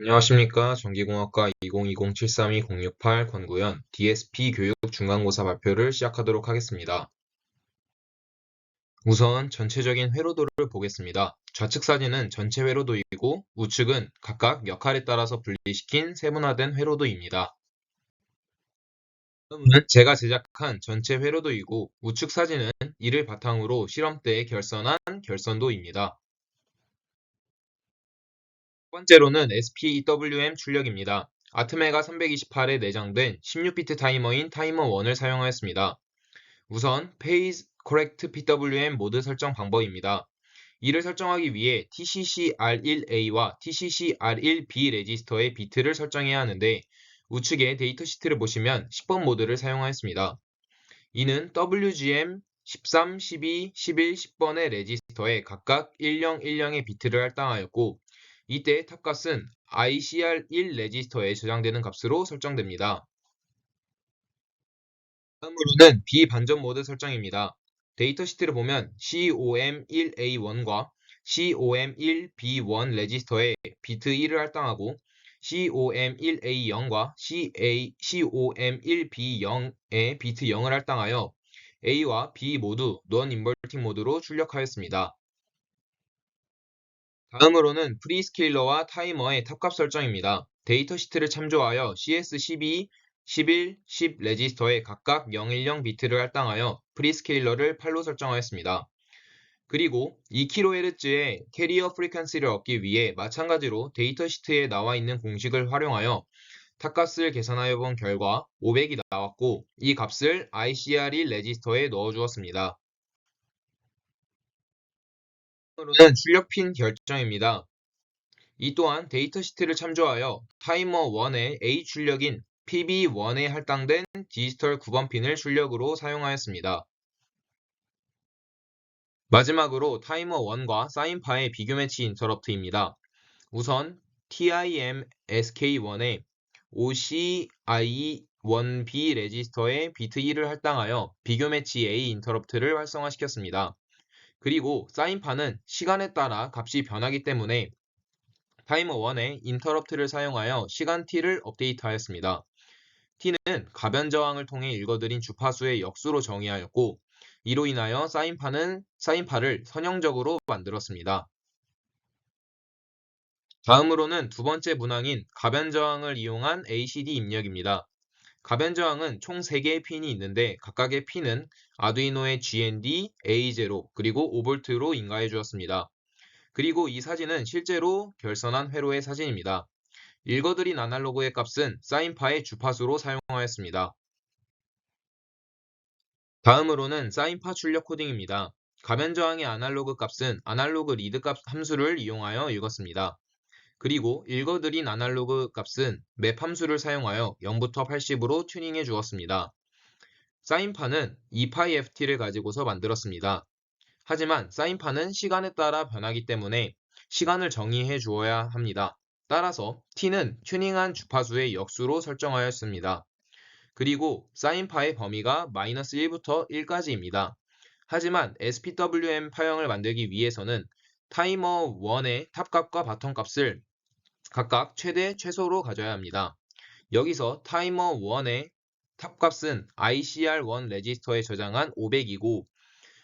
안녕하십니까. 전기공학과 2020-732-068 권구현 DSP 교육 중간고사 발표를 시작하도록 하겠습니다. 우선 전체적인 회로도를 보겠습니다. 좌측 사진은 전체 회로도이고 우측은 각각 역할에 따라서 분리시킨 세분화된 회로도입니다. 다음은 제가 제작한 전체 회로도이고 우측 사진은 이를 바탕으로 시험 때 결선한 결선도입니다. 첫 번째로는 SPWM 출력입니다. 아트메가 328에 내장된 16비트 타이머인 타이머1을 사용하였습니다. 우선 Phase Correct PWM 모드 설정 방법입니다. 이를 설정하기 위해 TCCR1A와 TCCR1B 레지스터의 비트를 설정해야 하는데 우측의 데이터 시트를 보시면 10번 모드를 사용하였습니다. 이는 WGM 13, 12, 11, 10번의 레지스터에 각각 10, 10의 비트를 할당하였고 이때 탑값은 ICR1 레지스터에 저장되는 값으로 설정됩니다. 다음으로는 비반전 모드 설정입니다. 데이터 시트를 보면 COM1A1과 COM1B1 레지스터에 비트 1을 할당하고 COM1A0과 COM1B0에 비트 0을 할당하여 A와 B 모두 non-inverting 모드로 출력하였습니다. 다음으로는 프리스케일러와 타이머의 탑값 설정입니다. 데이터 시트를 참조하여 CS12, 11, 10 레지스터에 각각 010 비트를 할당하여 프리스케일러를 8로 설정하였습니다. 그리고 2kHz의 캐리어 프리퀀시를 얻기 위해 마찬가지로 데이터 시트에 나와 있는 공식을 활용하여 탑값을 계산하여 본 결과 500이 나왔고 이 값을 ICR1 레지스터에 넣어 주었습니다. 다음으로는 출력 핀 결정입니다. 이 또한 데이터 시트를 참조하여 타이머 1의 A 출력인 PB1에 할당된 디지털 9번 핀을 출력으로 사용하였습니다. 마지막으로 타이머 1과 사인파의 비교 매치 인터럽트입니다. 우선 TIM-SK1에 OCI1B 레지스터에 비트 1을 할당하여 비교 매치 A 인터럽트를 활성화시켰습니다. 그리고 사인파는 시간에 따라 값이 변하기 때문에 타이머 1에 인터럽트를 사용하여 시간 t를 업데이트하였습니다. t는 가변 저항을 통해 읽어들인 주파수의 역수로 정의하였고 이로 인하여 사인파를 선형적으로 만들었습니다. 다음으로는 두 번째 문항인 가변 저항을 이용한 ACD 입력입니다. 가변 저항은 총 3개의 핀이 있는데 각각의 핀은 아두이노의 GND, A0 그리고 5V로 인가해 주었습니다. 그리고 이 사진은 실제로 결선한 회로의 사진입니다. 읽어드린 아날로그의 값은 사인파의 주파수로 사용하였습니다. 다음으로는 사인파 출력 코딩입니다. 가변 저항의 아날로그 값은 아날로그 리드 값 함수를 이용하여 읽었습니다. 그리고 읽어드린 아날로그 값은 맵 함수를 사용하여 0부터 80으로 튜닝해 주었습니다. 사인파는 2파이ft를 가지고서 만들었습니다. 하지만 사인파는 시간에 따라 변하기 때문에 시간을 정의해 주어야 합니다. 따라서 t는 튜닝한 주파수의 역수로 설정하였습니다. 그리고 사인파의 범위가 -1부터 1까지입니다. 하지만 SPWM 파형을 만들기 위해서는 타이머 1의 탑값과 바텀값을 각각 최대, 최소로 가져야 합니다. 여기서 타이머 1의 탑값은 ICR1 레지스터에 저장한 500이고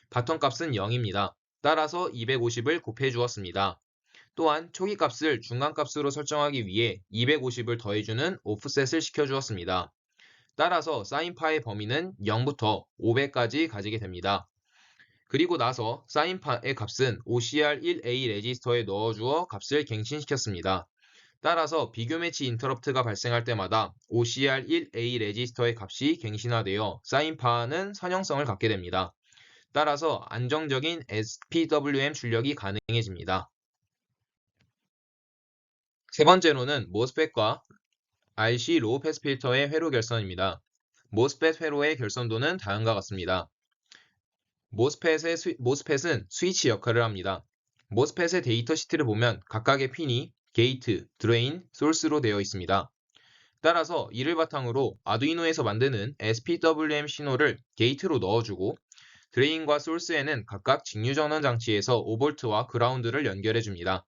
바텀값은 0입니다. 따라서 250을 곱해 주었습니다. 또한 초기값을 중간값으로 설정하기 위해 250을 더해주는 오프셋을 시켜주었습니다. 따라서 사인파의 범위는 0부터 500까지 가지게 됩니다. 그리고 나서 사인파의 값은 OCR1A 레지스터에 넣어주어 값을 갱신시켰습니다. 따라서 비교 매치 인터럽트가 발생할 때마다 OCR1A 레지스터의 값이 갱신화되어 사인파는 선형성을 갖게 됩니다. 따라서 안정적인 SPWM 출력이 가능해집니다. 세 번째로는 모스펫과 RC 로우 패스 필터의 회로 결선입니다. 모스펫 회로의 결선도는 다음과 같습니다. 모스펫은 스위치 역할을 합니다. 모스펫의 데이터 시트를 보면 각각의 핀이 게이트, 드레인, 소스로 되어 있습니다. 따라서 이를 바탕으로 아두이노에서 만드는 SPWM 신호를 게이트로 넣어주고 드레인과 소스에는 각각 직류 전원 장치에서 5V와 그라운드를 연결해줍니다.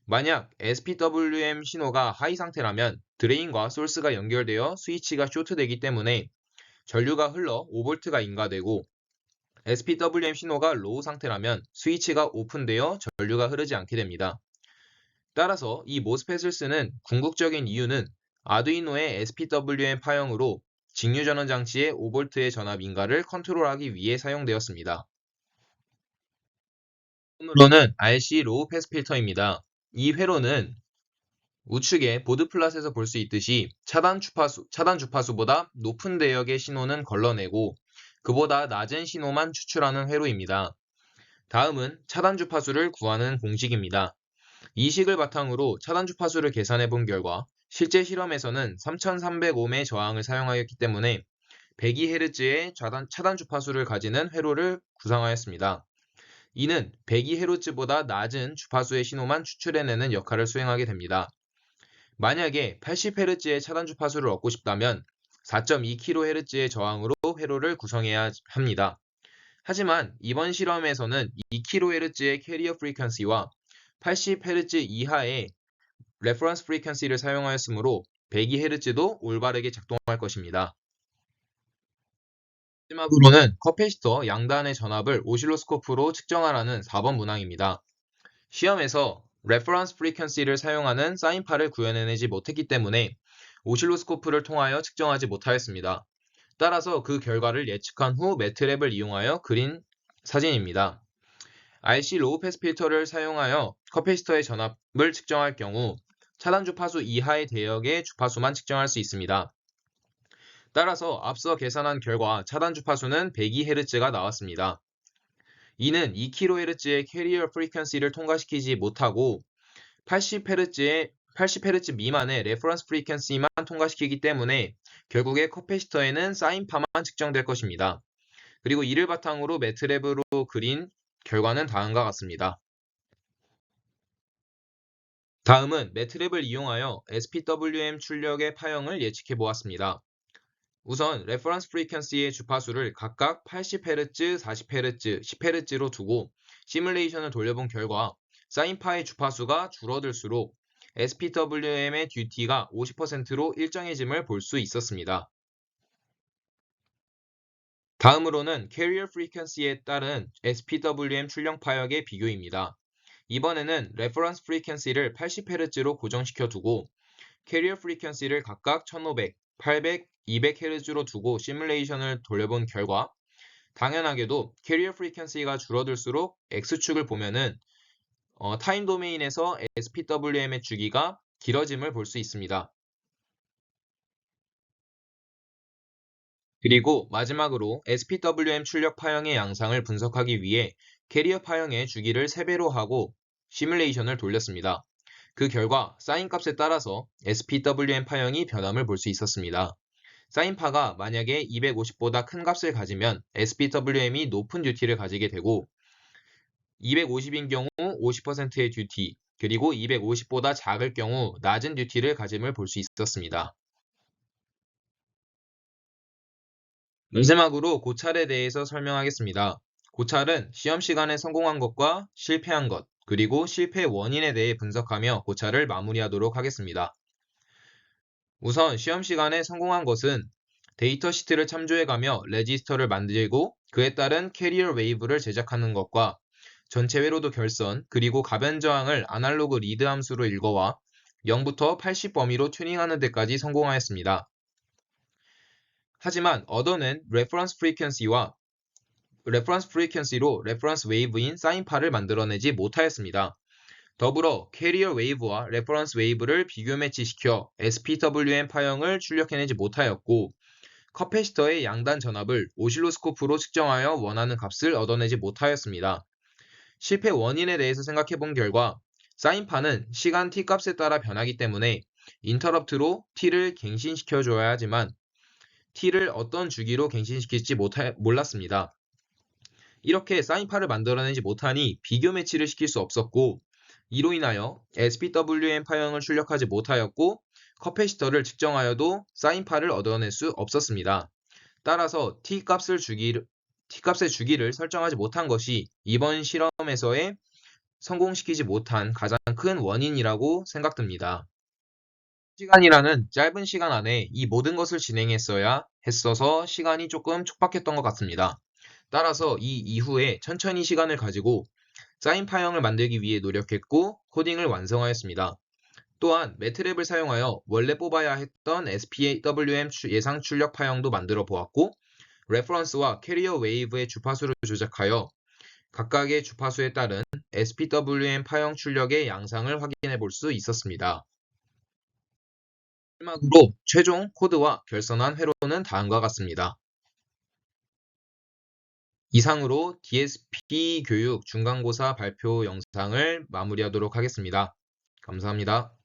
만약 SPWM 신호가 하이 상태라면 드레인과 소스가 연결되어 스위치가 쇼트되기 때문에 전류가 흘러 5V가 인가되고, SPWM 신호가 로우 상태라면 스위치가 오픈되어 전류가 흐르지 않게 됩니다. 따라서 이 모스펫을 쓰는 궁극적인 이유는 아두이노의 SPWM 파형으로 직류 전원 장치의 5V의 전압 인가를 컨트롤하기 위해 사용되었습니다. 다음으로는 RC 로우 패스 필터입니다. 이 회로는 우측에 보드 플랫에서 볼 수 있듯이 차단 주파수보다 높은 대역의 신호는 걸러내고 그보다 낮은 신호만 추출하는 회로입니다. 다음은 차단 주파수를 구하는 공식입니다. 이 식을 바탕으로 차단 주파수를 계산해 본 결과 실제 실험에서는 3300옴의 저항을 사용하였기 때문에 102Hz의 차단 주파수를 가지는 회로를 구성하였습니다. 이는 102Hz보다 낮은 주파수의 신호만 추출해내는 역할을 수행하게 됩니다. 만약에 80Hz의 차단 주파수를 얻고 싶다면 4.2kHz의 저항으로 회로를 구성해야 합니다. 하지만 이번 실험에서는 2kHz의 캐리어 프리퀀시와 80Hz 이하의 레퍼런스 프리퀀시를 사용하였으므로 102Hz도 올바르게 작동할 것입니다. 마지막으로는 커패시터 양단의 전압을 오실로스코프로 측정하라는 4번 문항입니다. 시험에서 레퍼런스 프리퀀시를 사용하는 사인파를 구현해내지 못했기 때문에 오실로스코프를 통하여 측정하지 못하였습니다. 따라서 그 결과를 예측한 후 매트랩을 이용하여 그린 사진입니다. RC 로우 패스 필터를 사용하여 커패시터의 전압을 측정할 경우 차단 주파수 이하의 대역의 주파수만 측정할 수 있습니다. 따라서 앞서 계산한 결과 차단 주파수는 102Hz가 나왔습니다. 이는 2kHz의 캐리어 프리퀀시를 통과시키지 못하고 80Hz 미만의 레퍼런스 프리퀀시만 통과시키기 때문에 결국에 커패시터에는 사인파만 측정될 것입니다. 그리고 이를 바탕으로 매트랩으로 그린 결과는 다음과 같습니다. 다음은 매트랩을 이용하여 SPWM 출력의 파형을 예측해 보았습니다. 우선 레퍼런스 프리퀀시의 주파수를 각각 80Hz, 40Hz, 10Hz로 두고 시뮬레이션을 돌려본 결과 사인파의 주파수가 줄어들수록 SPWM의 듀티가 50%로 일정해짐을 볼 수 있었습니다. 다음으로는 캐리어 프리퀀시에 따른 SPWM 출력 파역의 비교입니다. 이번에는 레퍼런스 프리퀀시를 80Hz로 고정시켜 두고 캐리어 프리퀀시를 각각 1500, 800, 200Hz로 두고 시뮬레이션을 돌려본 결과 당연하게도 캐리어 프리퀀시가 줄어들수록 X축을 보면은 타임 도메인에서 SPWM의 주기가 길어짐을 볼 수 있습니다. 그리고 마지막으로 SPWM 출력 파형의 양상을 분석하기 위해 캐리어 파형의 주기를 3배로 하고 시뮬레이션을 돌렸습니다. 그 결과 사인값에 따라서 SPWM 파형이 변함을 볼 수 있었습니다. 사인파가 만약에 250보다 큰 값을 가지면 SPWM이 높은 듀티를 가지게 되고 250인 경우 50%의 듀티, 그리고 250보다 작을 경우 낮은 듀티를 가짐을 볼 수 있었습니다. 마지막으로 고찰에 대해서 설명하겠습니다. 고찰은 시험 시간에 성공한 것과 실패한 것, 그리고 실패 원인에 대해 분석하며 고찰을 마무리하도록 하겠습니다. 우선 시험 시간에 성공한 것은 데이터 시트를 참조해가며 레지스터를 만들고 그에 따른 캐리어 웨이브를 제작하는 것과 전체 회로도 결선, 그리고 가변 저항을 아날로그 리드 함수로 읽어와 0부터 80 범위로 튜닝하는 데까지 성공하였습니다. 하지만 얻어낸 레퍼런스 프리퀀시로 레퍼런스 웨이브인 사인파를 만들어내지 못하였습니다. 더불어 캐리어 웨이브와 레퍼런스 웨이브를 비교 매치시켜 SPWM 파형을 출력해내지 못하였고 커패시터의 양단 전압을 오실로스코프로 측정하여 원하는 값을 얻어내지 못하였습니다. 실패 원인에 대해서 생각해 본 결과 사인파는 시간 t값에 따라 변하기 때문에 인터럽트로 t를 갱신시켜 줘야 하지만 t를 어떤 주기로 갱신시킬지 몰랐습니다. 이렇게 사인파를 만들어내지 못하니 비교 매치를 시킬 수 없었고 이로 인하여 SPWM 파형을 출력하지 못하였고 커패시터를 측정하여도 사인파를 얻어낼 수 없었습니다. 따라서 t값의 주기를 설정하지 못한 것이 이번 실험에서의 성공시키지 못한 가장 큰 원인이라고 생각됩니다. 시간이라는 짧은 시간 안에 이 모든 것을 진행했어야 했어서 시간이 조금 촉박했던 것 같습니다. 따라서 이 이후에 천천히 시간을 가지고 사인 파형을 만들기 위해 노력했고 코딩을 완성하였습니다. 또한 매트랩을 사용하여 원래 뽑아야 했던 SPWM 예상 출력 파형도 만들어 보았고 레퍼런스와 캐리어 웨이브의 주파수를 조작하여 각각의 주파수에 따른 SPWM 파형 출력의 양상을 확인해 볼 수 있었습니다. 마지막으로 최종 코드와 결선한 회로는 다음과 같습니다. 이상으로 DSP 교육 중간고사 발표 영상을 마무리하도록 하겠습니다. 감사합니다.